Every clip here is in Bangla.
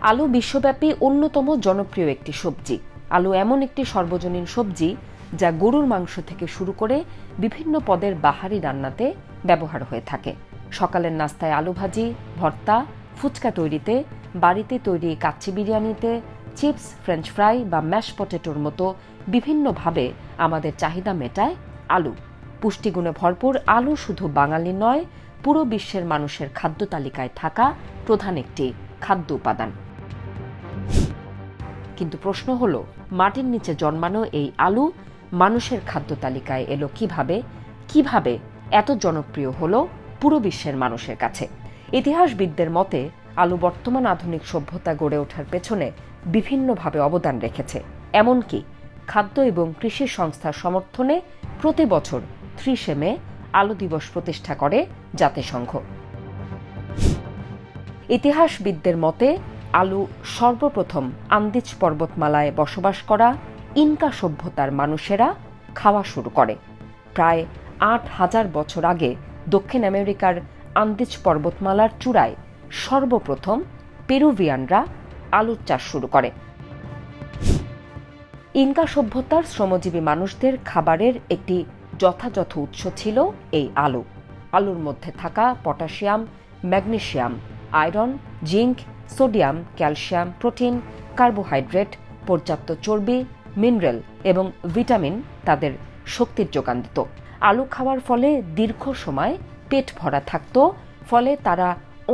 আলু বিশ্বব্যাপী অন্যতম জনপ্রিয় একটি সবজি। আলু এমন একটি সর্বজনীন সবজি যা গরুর মাংস থেকে শুরু করে বিভিন্ন পদের বাহারি রান্নাতে ব্যবহার হয়ে থাকে। সকালের নাস্তায় আলু ভাজি, ভর্তা, ফুচকা তৈরিতে, বাড়িতে তৈরি কাচ্চি বিরিয়ানিতে, চিপস, ফ্রেঞ্চ ফ্রাই বা ম্যাশ পটেটোর মতো বিভিন্নভাবে আমাদের চাহিদা মেটায় আলু। পুষ্টিগুণে ভরপুর আলু শুধু বাঙালি নয়, পুরো বিশ্বের মানুষের খাদ্য তালিকায় থাকা প্রধান একটি খাদ্য উপাদান। কিন্তু প্রশ্ন হলো, মাটির নিচে জন্মানো এই আলু মানুষের খাদ্য তালিকায় এলো কিভাবে এত জনপ্রিয় হলো পুরো বিশ্বের মানুষের কাছে? ইতিহাসবিদদের মতে আলু বর্তমান আধুনিক সভ্যতা গড়ে ওঠার পেছনে বিভিন্নভাবে অবদান রেখেছে। এমনকি খাদ্য এবং কৃষি সংস্থার সমর্থনে প্রতি বছর ৩০ মে আলু দিবস প্রতিষ্ঠা করে জাতিসংঘ। ইতিহাসবিদদের মতে আলু সর্বপ্রথম আন্দিজ পর্বতমালায় বসবাস করা ইনকা সভ্যতার মানুষেরা খাওয়া শুরু করে। প্রায় ৮,০০০ বছর আগে দক্ষিণ আমেরিকার আন্দিজ পর্বতমালার চূড়ায় সর্বপ্রথম পেরুভিয়ানরা আলুর চাষ শুরু করে। ইনকা সভ্যতার শ্রমজীবী মানুষদের খাবারের একটি যথাযথ উৎস ছিল এই আলু। আলুর মধ্যে থাকা potassium, magnesium, iron, zinc, sodium, calcium, protein, carbohydrate, পর্যাপ্ত চর্বি, মিনারেল এবং ভিটামিন তাদের শক্তির যোগান দিত। আলু খাওয়ার ফলে দীর্ঘ সময় পেট ভরা থাকত, ফলে তারা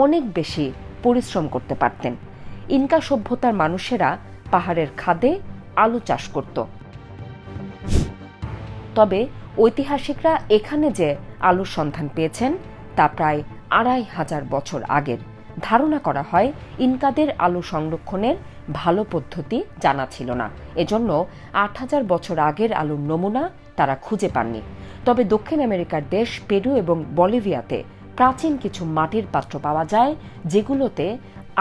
অনেক বেশি পরিশ্রম করতে পারতেন। ইনকা সভ্যতার মানুষেরা পাহাড়ের খাদে আলু চাষ করত। তবে ঐতিহাসিকরা এখানে যে আলুর সন্ধান পেয়েছেন তা প্রায় ২৫০০ বছর আগের। ধারণা করা হয় ইনকাদের আলু সংরক্ষণের ভালো পদ্ধতি জানা ছিল না, এজন্য ৮,০০০ বছর আগের আলুর নমুনা তারা খুঁজে পাননি। তবে দক্ষিণ আমেরিকার দেশ পেরু এবং বলিভিয়াতে প্রাচীন কিছু মাটির পাত্র পাওয়া যায় যেগুলোতে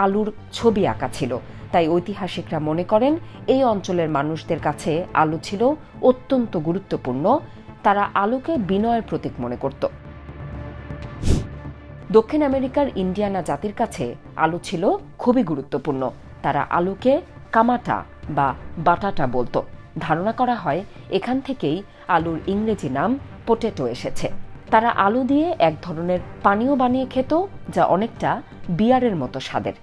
আলুর ছবি আঁকা ছিল। তাই ঐতিহাসিকরা মনে করেন এই অঞ্চলের মানুষদের কাছে আলু ছিল অত্যন্ত গুরুত্বপূর্ণ। তারা আলুকে বিনয়ের প্রতীক মনে করত। দক্ষিণ আমেরিকার ইন্ডিয়ানা জাতির কাছে আলু ছিল খুবই গুরুত্বপূর্ণ। তারা আলুকে কামাটা বা বাটাটা বলতো। ধারণা করা হয় এখান থেকেই আলুর ইংরেজি নাম পোটেটো এসেছে। তারা আলু দিয়ে এক ধরনের পানীয় বানিয়ে খেত যা অনেকটা বিয়ারের মতো স্বাদের।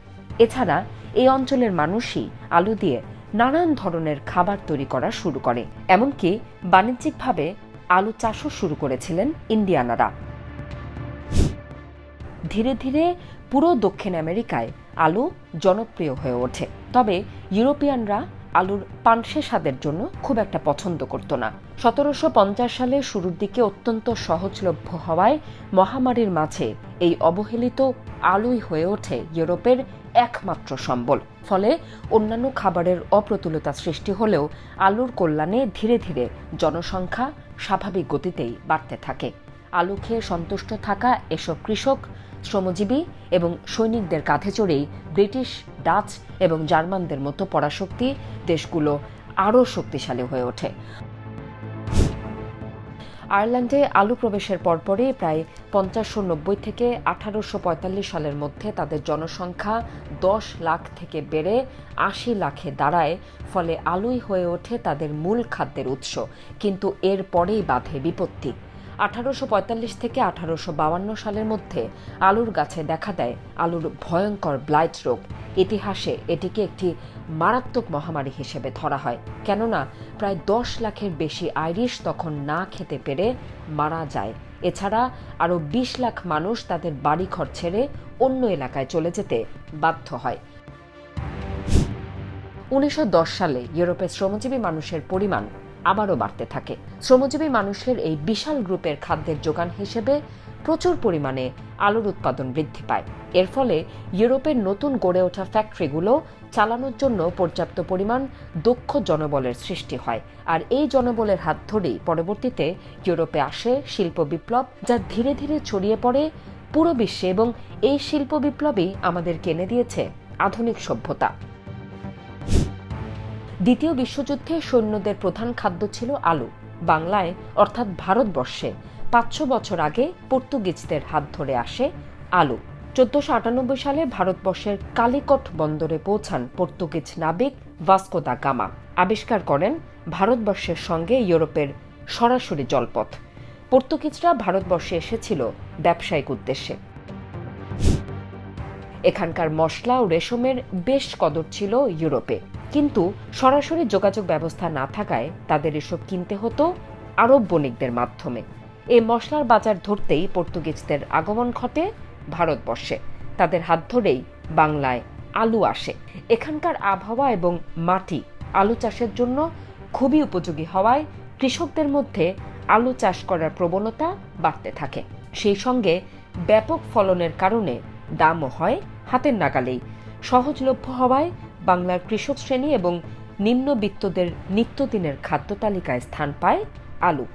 এছাড়া এই অঞ্চলের মানুষই আলু দিয়ে নানান ধরনের খাবার তৈরি করা শুরু করে। এমনকি বাণিজ্যিকভাবে আলু চাষও শুরু করেছিলেন ইন্ডিয়ানারা। ধীরে ধীরে পুরো দক্ষিণ আমেরিকায় আলু জনপ্রিয় হয়ে ওঠে। তবে ইউরোপিয়ানরা আলুর পানসে স্বাদের জন্য খুব একটা পছন্দ করত না। ১৭৫০ সালের শুরুর দিকে অত্যন্ত সহজলভ্য হওয়ায় মহামারীর মাঝে এই অবহেলিত আলুই হয়ে ওঠে ইউরোপের একমাত্র সম্বল। ফলে অন্যান্য খাবারের অপ্রতুলতা সৃষ্টি হলেও আলুর কল্যাণে ধীরে ধীরে জনসংখ্যা স্বাভাবিক গতিতেই বাড়তে থাকে। আলু খেয়ে সন্তুষ্ট থাকা এসব কৃষক, শ্রমজীবী এবং সৈনিকদের কাঁধে চড়েই ব্রিটিশ, ডাচ এবং জার্মানদের মতো পরাশক্তি দেশগুলো আরও শক্তিশালী হয়ে ওঠে। আয়ারল্যান্ডে আলু প্রবেশের পরপরই প্রায় ১৫৯০ থেকে ১৮৪৫ সালের মধ্যে তাদের জনসংখ্যা ১০ লাখ থেকে বেড়ে ৮০ লাখে দাঁড়ায়। ফলে আলুই হয়ে ওঠে তাদের মূল খাদ্যের উৎস। কিন্তু এর পরেই বাধে বিপত্তি। ১৮৪৫ থেকে ১৮৫২ সালের মধ্যে আলুর গাছে দেখা দেয় আলুর ভয়ঙ্কর ব্লাইট রোগ। ইতিহাসে এটিকে একটি মারাত্মক মহামারী হিসেবে ধরা হয়, কেননা প্রায় ১০ লাখের বেশি আইরিশ তখন না খেতে পেরে মারা যায়। এছাড়া আরও ২০ লাখ মানুষ তাদের বাড়িঘর ছেড়ে অন্য এলাকায় চলে যেতে বাধ্য হয়। ১৯১০ সালে ইউরোপের শ্রমজীবী মানুষের পরিমাণ আবারও বাড়তে থাকে। শ্রমজীবী মানুষের এই বিশাল গ্রুপের খাদ্যের যোগান হিসেবে প্রচুর পরিমাণে আলুর উৎপাদন বৃদ্ধি পায়। এর ফলে ইউরোপের নতুন গড়ে ওঠা ফ্যাক্টরিগুলো চালানোর জন্য পর্যাপ্ত পরিমাণ দক্ষ জনবলের সৃষ্টি হয়। আর এই জনবলের হাত ধরেই পরবর্তীতে ইউরোপে আসে শিল্প বিপ্লব, যা ধীরে ধীরে ছড়িয়ে পড়ে পুরো বিশ্বে, এবং এই শিল্প বিপ্লবই আমাদেরকে এনে দিয়েছে আধুনিক সভ্যতা। দ্বিতীয় বিশ্বযুদ্ধে সৈন্যদের প্রধান খাদ্য ছিল আলু। বাংলায় অর্থাৎ ভারতবর্ষে ৫০০ বছর আগে পর্তুগিজদের হাত ধরে আসে আলু। 1498 সালে ভারতবর্ষের কালিকট বন্দরে পৌঁছান পর্তুগিজ নাবিক ভাস্কো দা গামা। আবিষ্কার করেন ভারতবর্ষের সঙ্গে ইউরোপের সরাসরি জলপথ। পর্তুগিজরা ভারতবর্ষে এসেছিল ব্যবসায়িক উদ্দেশ্যে। এখানকার মশলা ও রেশমের বেশ কদর ছিল ইউরোপে, কিন্তু সরাসরি যোগাযোগ ব্যবস্থা না থাকায় তাদের এসব কিনতে হতো আরব বণিকদের মাধ্যমে। এই মশলার বাজার ধরতেই পর্তুগিজদের আগমন ঘটে ভারতবর্ষে। তাদের হাত ধরেই বাংলায় আলু আসে। এখানকার আবহাওয়া এবং মাটি আলু চাষের জন্য খুবই উপযোগী হওয়ায় কৃষকদের মধ্যে আলু চাষ করার প্রবণতা বাড়তে থাকে। সেই সঙ্গে ব্যাপক ফলনের কারণে দামও হয় হাতের নাগালেই। সহজলভ্য হওয়ায় বাংলার কৃষক শ্রেণী এবং নিম্নবিত্তদের নিত্যদিনের খাদ্য তালিকায় স্থান পায় আলু।